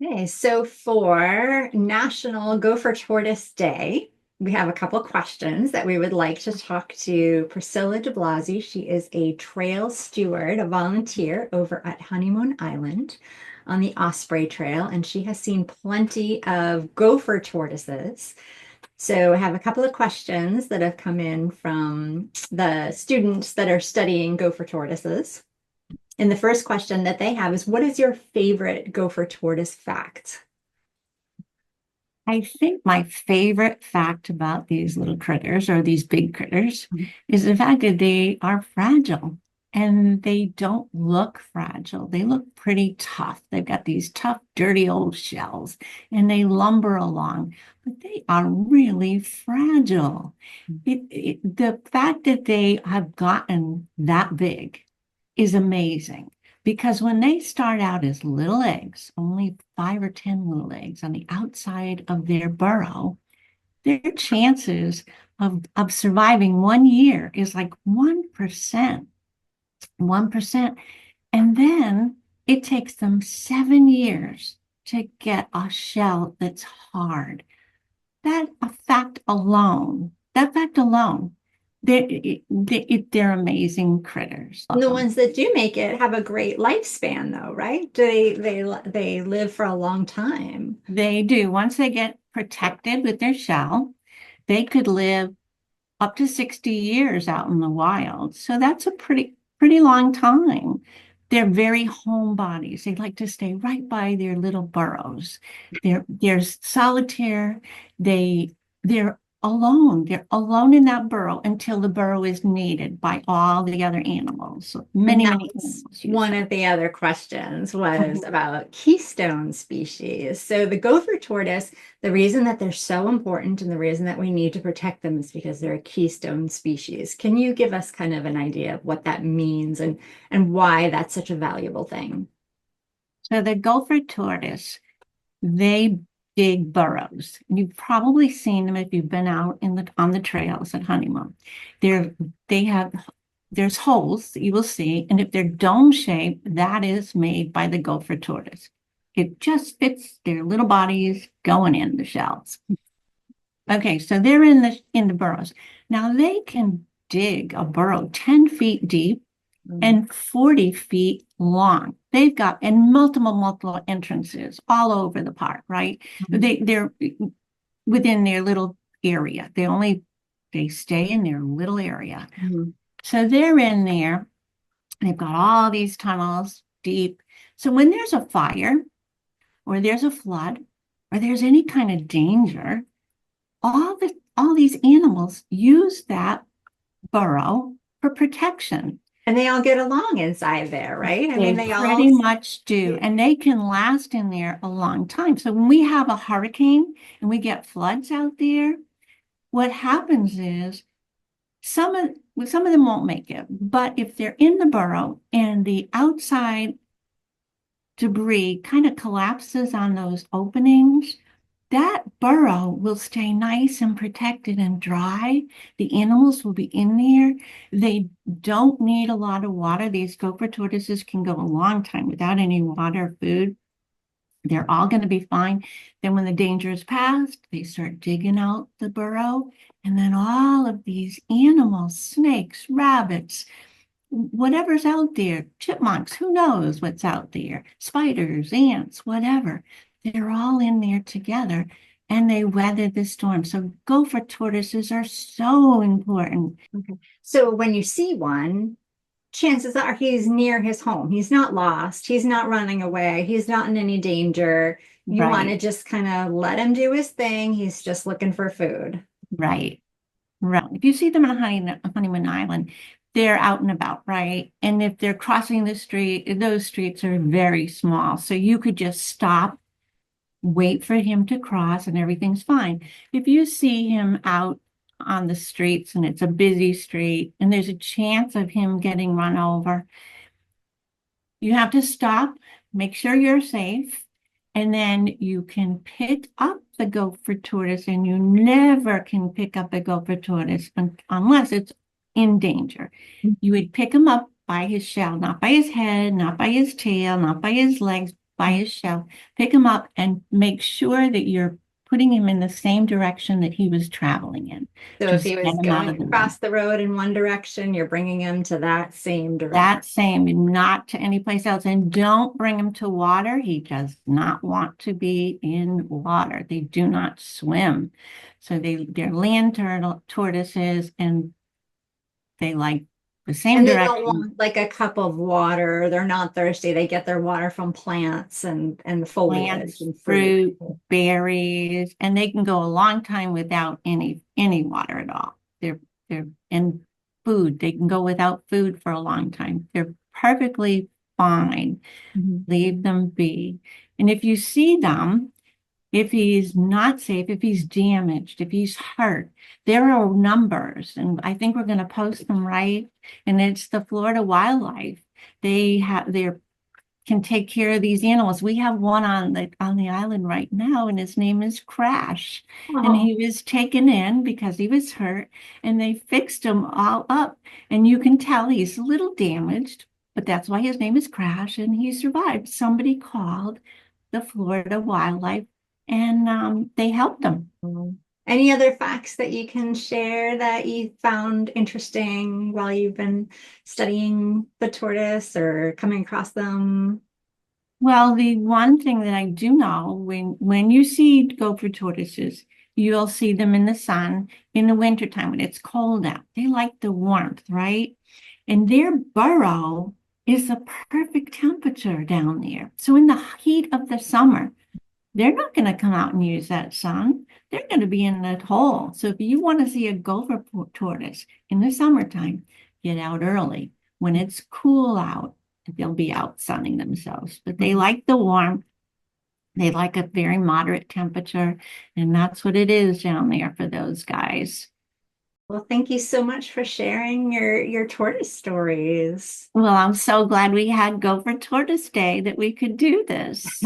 Okay, so for National Gopher Tortoise Day, we have a couple questions that we would like to talk to Priscilla DiBlasi. She is a trail steward, a volunteer over at Honeymoon Island on the Osprey Trail, and she has seen plenty of gopher tortoises. So I have a couple of questions that have come in from the students that are studying gopher tortoises. And the first question that they have is, what is your favorite gopher tortoise fact? I think my favorite fact about these little critters or these big critters is the fact that they are fragile and they don't look fragile. They look pretty tough. They've got these tough, dirty old shells and they lumber along, but they are really fragile. The fact that they have gotten that big is amazing. Because when they start out as little eggs, only 5 or 10 little eggs on the outside of their burrow, their chances of surviving 1 year is like 1%. 1%. And then it takes them 7 years to get a shell that's hard. That fact alone, they're amazing critters. And the ones that do make it have a great lifespan, though, right? They live for a long time. They do. Once they get protected with their shell, they could live up to 60 years out in the wild. So that's a pretty long time. They're very homebodies. They like to stay right by their little burrows. They're solitaire. They're alone. They're alone in that burrow until the burrow is needed by all the other animals. So And many that's animals use one them. of the other questions was about Keystone species. So the gopher tortoise, the reason that they're so important and the reason that we need to protect them is because they're a keystone species. Can you give us kind of an idea of what that means and why that's such a valuable thing? So the gopher tortoise, they dig burrows. You've probably seen them if you've been out on the trails at Honeymoon. They're they have there's holes that you will see, and if they're dome shaped, that is made by the gopher tortoise. It just fits their little bodies going in the shells. Okay, so they're in the burrows. Now they can dig a burrow 10 feet deep Mm. and 40 feet long. They've got and multiple entrances all over the park, right? They're within their little area. They stay in their little area. Mhm. So they're in there. They've got all these tunnels deep. So when there's a fire or there's a flood or there's any kind of danger, all these animals use that burrow for protection. And they all get along inside there, right? I mean, They they all, pretty much do, and they can last in there a long time. So when we have a hurricane and we get floods out there, what happens is some of them won't make it, but if they're in the burrow and the outside debris kind of collapses on those openings, that burrow will stay nice and protected and dry. The animals will be in there. They don't need a lot of water. These gopher tortoises can go a long time without any water or food. They're all going to be fine. Then when the danger is past, they start digging out the burrow. And then all of these animals, snakes, rabbits, whatever's out there, chipmunks, who knows what's out there, spiders, ants, whatever, they're all in there together and they weather the storm. So gopher tortoises are so important. okay. So when you see one, chances are he's near his home. He's not lost. He's not running away. He's not in any danger. You want to Right, just kind of let him do his thing. He's just looking for food. right, right. If you see them on Honeymoon Island, they're out and about, right? And if they're crossing the street, those streets are very small. So you could just stop, wait for him to cross, and everything's fine. If you see him out on the streets and it's a busy street and there's a chance of him getting run over, you have to stop, make sure you're safe, and then you can pick up the gopher tortoise, and you never can pick up a gopher tortoise unless it's in danger. You would pick him up by his shell, not by his head, not by his tail, not by his legs, by his shelf, pick him up and make sure that you're putting him in the same direction that he was traveling in. So if he Just get was him out going of the way. across the road in one direction, you're bringing him to that same direction. That same, not to any place else. And don't bring him to water. He does not want to be in water. They do not swim. So they're land tortoises, and they like the same And they don't direction. want like a cup of water. They're not thirsty. They get their water from plants and foliage Plants, and fruit. fruit, berries, and they can go a long time without any water at all. They're and food. They can go without food for a long time. They're perfectly fine. Mhm. Leave them be. And if you see them, if he's not safe, if he's damaged, if he's hurt, there are numbers, and I think we're going to post them, right? And it's the Florida Wildlife. They're can take care of these animals. We have one on the island right now, and his name is Crash. And Oh, he was taken in because he was hurt, and they fixed him all up. And you can tell he's a little damaged, but that's why his name is Crash, and he survived. Somebody called the Florida Wildlife, and they helped him. any other facts that you can share that you found interesting while you've been studying the tortoise or coming across them? Well, the one thing that I do know, when you see gopher tortoises, you'll see them in the sun in the wintertime when it's cold out. They like the warmth, right? And their burrow is the perfect temperature down there. So in the heat of the summer, they're not going to come out and use that sun. They're going to be in that hole. So if you want to see a gopher tortoise in the summertime, get out early. When it's cool out, they'll be out sunning themselves. But they like the warmth. They like a very moderate temperature. And that's what it is down there for those guys. Well, thank you so much for sharing your tortoise stories. Well, I'm so glad we had Gopher Tortoise Day that we could do this.